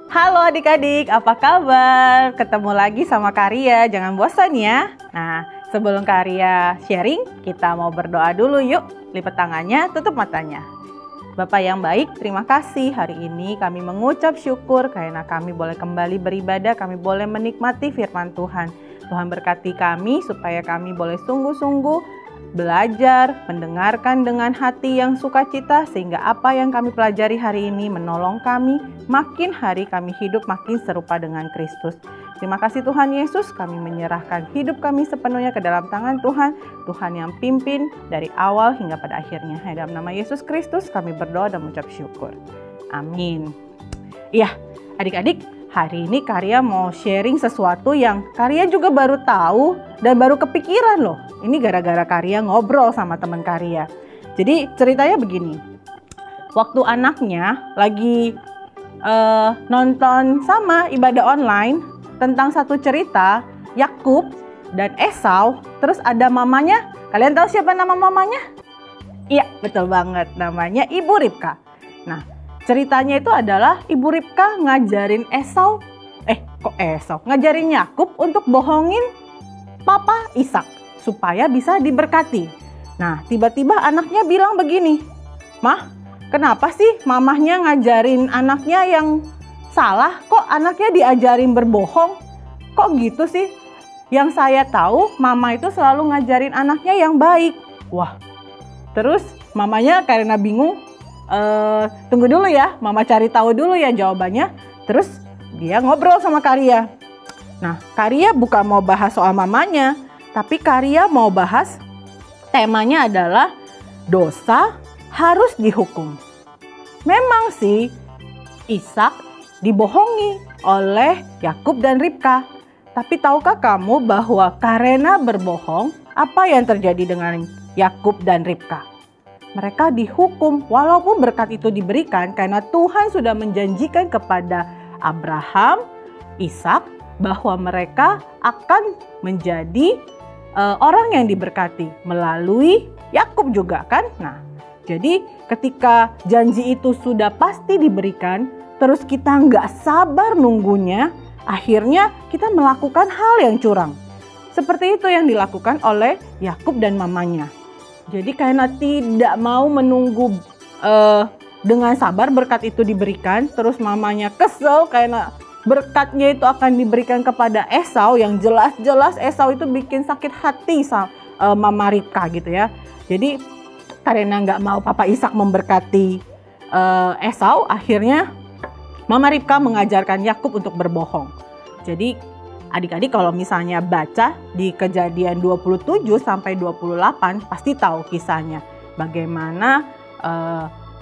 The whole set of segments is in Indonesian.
Halo adik-adik, apa kabar? Ketemu lagi sama Karya, jangan bosan ya. Nah, sebelum Karya sharing, kita mau berdoa dulu yuk. Lipat tangannya, tutup matanya. Bapak yang baik, terima kasih. Hari ini kami mengucap syukur karena kami boleh kembali beribadah, kami boleh menikmati firman Tuhan. Tuhan berkati kami supaya kami boleh sungguh-sungguh belajar, mendengarkan dengan hati yang sukacita sehingga apa yang kami pelajari hari ini menolong kami makin hari kami hidup makin serupa dengan Kristus. Terima kasih Tuhan Yesus, kami menyerahkan hidup kami sepenuhnya ke dalam tangan Tuhan. Tuhan yang pimpin dari awal hingga pada akhirnya. Dalam nama Yesus Kristus kami berdoa dan mengucap syukur. Amin. Iya, adik-adik, hari ini Karya mau sharing sesuatu yang Karya juga baru tahu dan baru kepikiran loh. Ini gara-gara Karya ngobrol sama teman Karya. Jadi ceritanya begini. Waktu anaknya lagi nonton sama ibadah online tentang satu cerita Yakub dan Esau. Terus ada mamanya. Kalian tahu siapa nama mamanya? Iya, betul banget. Namanya Ibu Ribka. Nah, ceritanya itu adalah Ibu Ribka ngajarin ngajarin Yakub untuk bohongin Papa Ishak supaya bisa diberkati. Nah, tiba-tiba anaknya bilang begini, "Mah, kenapa sih mamahnya ngajarin anaknya yang salah? Kok anaknya diajarin berbohong? Kok gitu sih? Yang saya tahu mama itu selalu ngajarin anaknya yang baik." Wah, terus mamanya karena bingung, tunggu dulu ya, mama cari tahu dulu ya jawabannya. Terus dia ngobrol sama Karya. Nah, Karya bukan mau bahas soal mamanya, tapi Karya mau bahas temanya adalah dosa harus dihukum. Memang sih Ishak dibohongi oleh Yakub dan Ribka. Tapi tahukah kamu bahwa karena berbohong, apa yang terjadi dengan Yakub dan Ribka? Mereka dihukum walaupun berkat itu diberikan karena Tuhan sudah menjanjikan kepada Abraham, Ishak bahwa mereka akan menjadi orang yang diberkati melalui Yakub juga kan. Nah, jadi ketika janji itu sudah pasti diberikan, terus kita nggak sabar nunggunya, akhirnya kita melakukan hal yang curang. Seperti itu yang dilakukan oleh Yakub dan mamanya. Jadi karena tidak mau menunggu dengan sabar berkat itu diberikan, terus mamanya kesel karena berkatnya itu akan diberikan kepada Esau yang jelas-jelas Esau itu bikin sakit hati sama Mama Ribka gitu ya. Jadi karena nggak mau Papa Ishak memberkati Esau, akhirnya Mama Ribka mengajarkan Yakub untuk berbohong. Jadi adik-adik kalau misalnya baca di Kejadian 27 sampai 28 pasti tahu kisahnya. Bagaimana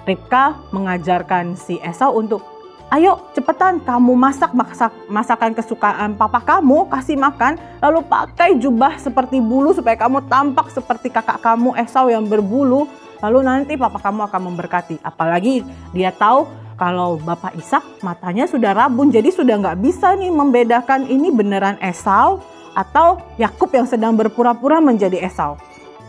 Ribka mengajarkan si Esau untuk, "Ayo cepetan kamu masak masakan kesukaan papa kamu, kasih makan, lalu pakai jubah seperti bulu supaya kamu tampak seperti kakak kamu Esau yang berbulu, lalu nanti papa kamu akan memberkati." Apalagi dia tahu kalau Bapak Ishak matanya sudah rabun, jadi sudah nggak bisa nih membedakan ini beneran Esau atau Yakub yang sedang berpura-pura menjadi Esau.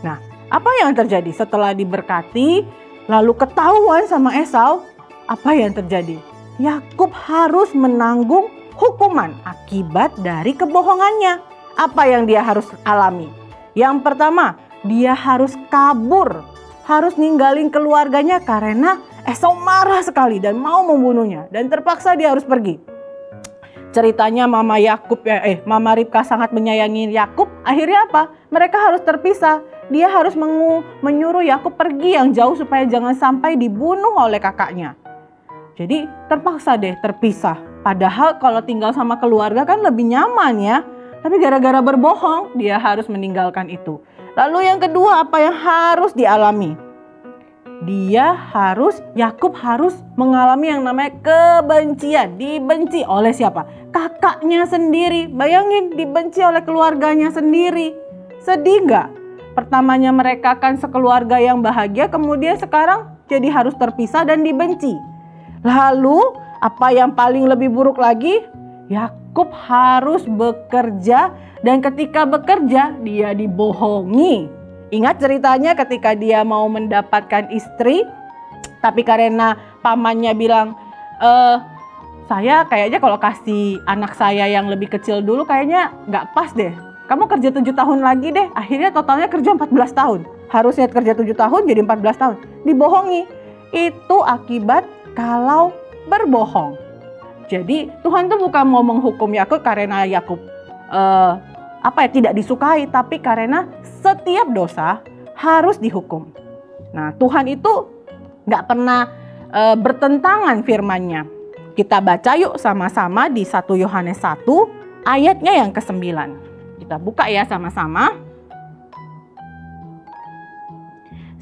Nah, apa yang terjadi setelah diberkati lalu ketahuan sama Esau? Apa yang terjadi? Yakub harus menanggung hukuman akibat dari kebohongannya. Apa yang dia harus alami? Yang pertama, dia harus kabur, harus ninggalin keluarganya karena Esau marah sekali dan mau membunuhnya dan terpaksa dia harus pergi. Ceritanya Mama Ribka sangat menyayangi Yakub. Akhirnya apa? Mereka harus terpisah. Dia harus menyuruh Yakub pergi yang jauh supaya jangan sampai dibunuh oleh kakaknya. Jadi terpaksa deh terpisah. Padahal kalau tinggal sama keluarga kan lebih nyaman ya. Tapi gara-gara berbohong dia harus meninggalkan itu. Lalu yang kedua, apa yang harus dialami? Yakub harus mengalami yang namanya kebencian. Dibenci oleh siapa? Kakaknya sendiri. Bayangin, dibenci oleh keluarganya sendiri. Sedih gak? Pertamanya mereka kan sekeluarga yang bahagia, kemudian sekarang jadi harus terpisah dan dibenci. Lalu apa yang paling lebih buruk lagi? Yakub harus bekerja dan ketika bekerja dia dibohongi. Ingat ceritanya ketika dia mau mendapatkan istri, tapi karena pamannya bilang, saya kayaknya kalau kasih anak saya yang lebih kecil dulu kayaknya nggak pas deh. Kamu kerja 7 tahun lagi deh, akhirnya totalnya kerja 14 tahun. Harusnya kerja 7 tahun jadi 14 tahun. Dibohongi. Itu akibat kalau berbohong. Jadi Tuhan tuh bukan mau menghukum Yakub karena Yakub tidak disukai, tapi karena setiap dosa harus dihukum. Nah, Tuhan itu nggak pernah bertentangan firman-Nya. Kita baca yuk sama-sama di 1 Yohanes 1 ayatnya yang ke-9. Kita buka ya sama-sama.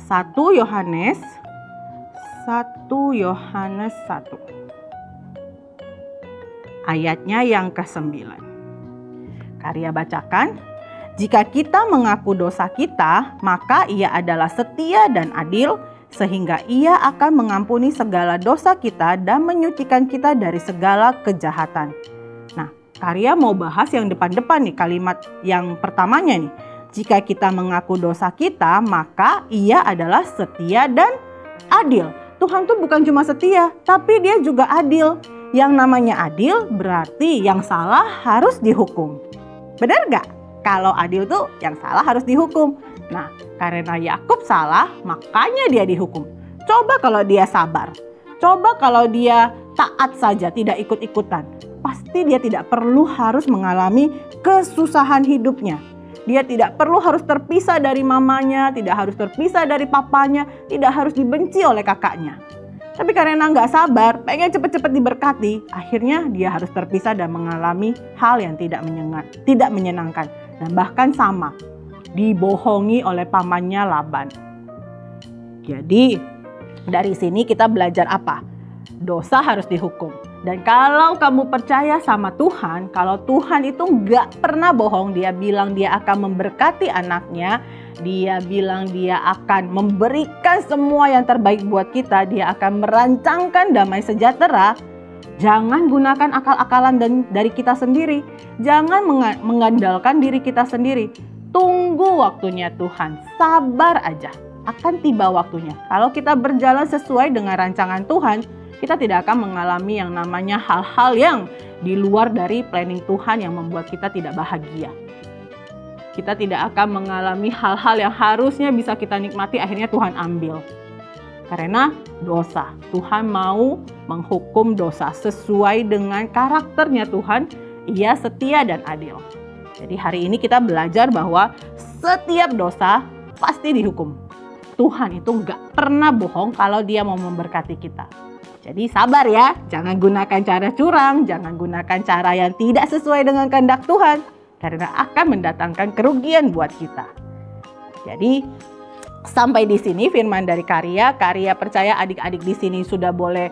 1 Yohanes 1. Ayatnya yang ke-9. Karya bacakan. Jika kita mengaku dosa kita, maka Ia adalah setia dan adil, sehingga Ia akan mengampuni segala dosa kita dan menyucikan kita dari segala kejahatan. Nah, Karya mau bahas yang depan-depan nih, kalimat yang pertamanya nih. Jika kita mengaku dosa kita, maka Ia adalah setia dan adil. Tuhan tuh bukan cuma setia, tapi Dia juga adil. Yang namanya adil berarti yang salah harus dihukum. Benar gak? Kalau adil tuh yang salah harus dihukum. Nah, karena Yakub salah, makanya dia dihukum. Coba kalau dia sabar. Coba kalau dia taat saja, tidak ikut-ikutan. Pasti dia tidak perlu harus mengalami kesusahan hidupnya. Dia tidak perlu harus terpisah dari mamanya, tidak harus terpisah dari papanya, tidak harus dibenci oleh kakaknya. Tapi karena nggak sabar, pengen cepet-cepet diberkati, akhirnya dia harus terpisah dan mengalami hal yang tidak menyenangkan. Dan bahkan sama, dibohongi oleh pamannya Laban. Jadi dari sini kita belajar apa? Dosa harus dihukum. Dan kalau kamu percaya sama Tuhan, kalau Tuhan itu nggak pernah bohong, Dia bilang Dia akan memberkati anaknya, Dia bilang Dia akan memberikan semua yang terbaik buat kita, Dia akan merancangkan damai sejahtera. Jangan gunakan akal-akalan dari kita sendiri. Jangan mengandalkan diri kita sendiri. Tunggu waktunya Tuhan. Sabar aja. Akan tiba waktunya. Kalau kita berjalan sesuai dengan rancangan Tuhan, kita tidak akan mengalami yang namanya hal-hal yang di luar dari planning Tuhan yang membuat kita tidak bahagia. Kita tidak akan mengalami hal-hal yang harusnya bisa kita nikmati, akhirnya Tuhan ambil. Karena dosa. Tuhan mau menghukum dosa sesuai dengan karakternya Tuhan. Ia setia dan adil. Jadi hari ini kita belajar bahwa setiap dosa pasti dihukum. Tuhan itu nggak pernah bohong kalau Dia mau memberkati kita. Jadi sabar ya, jangan gunakan cara curang, jangan gunakan cara yang tidak sesuai dengan kehendak Tuhan. Karena akan mendatangkan kerugian buat kita. Jadi sampai di sini firman dari Karya percaya adik-adik di sini sudah boleh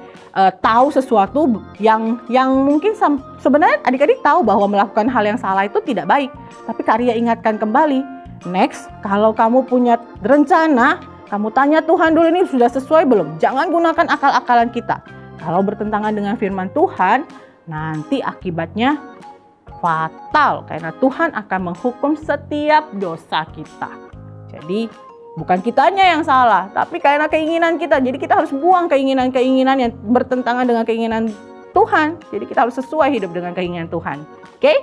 tahu sesuatu yang mungkin sebenarnya adik-adik tahu bahwa melakukan hal yang salah itu tidak baik. Tapi Karya ingatkan kembali, next kalau kamu punya rencana, kamu tanya Tuhan dulu ini sudah sesuai belum? Jangan gunakan akal-akalan kita. Kalau bertentangan dengan firman Tuhan, nanti akibatnya fatal. Karena Tuhan akan menghukum setiap dosa kita. Jadi bukan kitanya yang salah, tapi karena keinginan kita. Jadi kita harus buang keinginan-keinginan yang bertentangan dengan keinginan Tuhan. Jadi kita harus sesuai hidup dengan keinginan Tuhan. Oke?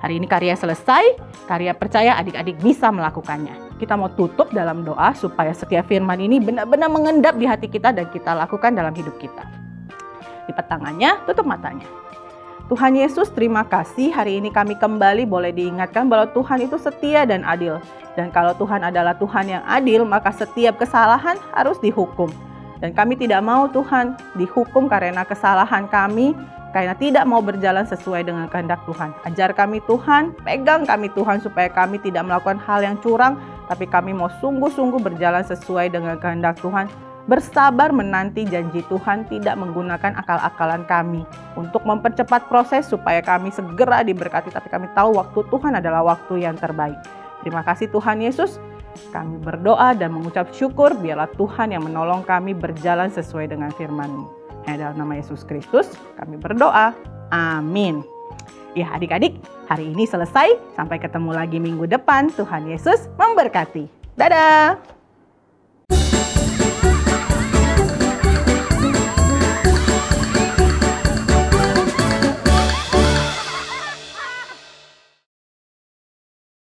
Hari ini Karya selesai. Karya percaya adik-adik bisa melakukannya. Kita mau tutup dalam doa supaya setiap firman ini benar-benar mengendap di hati kita dan kita lakukan dalam hidup kita. Lipat tangannya, tutup matanya. Tuhan Yesus, terima kasih hari ini kami kembali boleh diingatkan bahwa Tuhan itu setia dan adil. Dan kalau Tuhan adalah Tuhan yang adil, maka setiap kesalahan harus dihukum. Dan kami tidak mau Tuhan dihukum karena kesalahan kami, karena tidak mau berjalan sesuai dengan kehendak Tuhan. Ajar kami Tuhan, pegang kami Tuhan supaya kami tidak melakukan hal yang curang, tapi kami mau sungguh-sungguh berjalan sesuai dengan kehendak Tuhan. Bersabar menanti janji Tuhan, tidak menggunakan akal-akalan kami untuk mempercepat proses supaya kami segera diberkati, tapi kami tahu waktu Tuhan adalah waktu yang terbaik. Terima kasih Tuhan Yesus, kami berdoa dan mengucap syukur biarlah Tuhan yang menolong kami berjalan sesuai dengan firman-Mu. Dalam nama Yesus Kristus kami berdoa, amin. Ya adik-adik, hari ini selesai, sampai ketemu lagi minggu depan. Tuhan Yesus memberkati. Dadah!